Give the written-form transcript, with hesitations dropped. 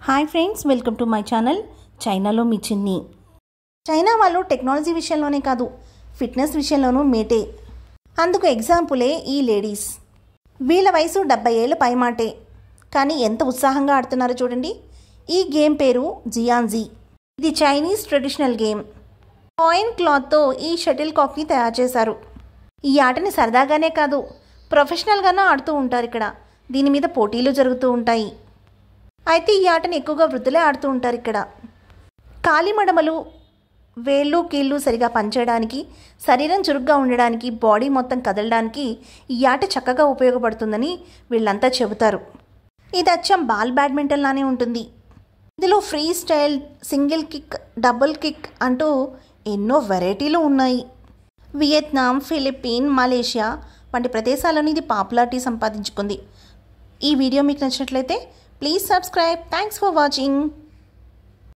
Hi friends, welcome to my channel చైనాలో మీ చిన్ని. China వాళ్ళు టెక్నాలజీ విషయంలోనే కాదు, ఫిట్నెస్ విషయంలోనూ మేటే. అందుకు ఎగ్జాంపులే ఈ లేడీస్. వీళ్ళ వయసు 70 ఏళ్ళు పైమాటే, కానీ ఎంత ఉత్సాహంగా ఆడుతున్నారో చూడండి. ఈ గేమ్ పేరు జియాంజీ. ఇది చైనీస్ ట్రెడిషనల్ గేమ్. కాయిన్ క్లాత్తో ఈ షటిల్ కాక్ని తయారు చేశారు. ఈ ఆటని సరదాగానే కాదు, ప్రొఫెషనల్గానే ఆడుతూ ఉంటారు ఇక్కడ. దీని మీద పోటీలు జరుగుతూ ఉంటాయి. అయితే ఈ ఆటని ఎక్కువగా వృద్ధులే ఆడుతూ ఉంటారు ఇక్కడ. కాలి మడమలు, వేళ్ళు, కీళ్ళు సరిగా పనిచేయడానికి, శరీరం చురుగ్గా ఉండడానికి, బాడీ మొత్తం కదలడానికి ఈ ఆట చక్కగా ఉపయోగపడుతుందని వీళ్ళంతా చెబుతారు. ఇది అచ్చం బాల్ బ్యాడ్మింటన్ లానే ఉంటుంది. ఇందులో free style, single kick, double kick అంటూ ఎన్నో వెరైటీలు ఉన్నాయి. వియత్నాం, ఫిలిప్పీన్, మలేషియా వంటి ప్రదేశాలను ఇది పాపులారిటీ సంపాదించుకుంది. ఈ వీడియో మీకు నచ్చినట్లయితే please subscribe. Thanks for watching.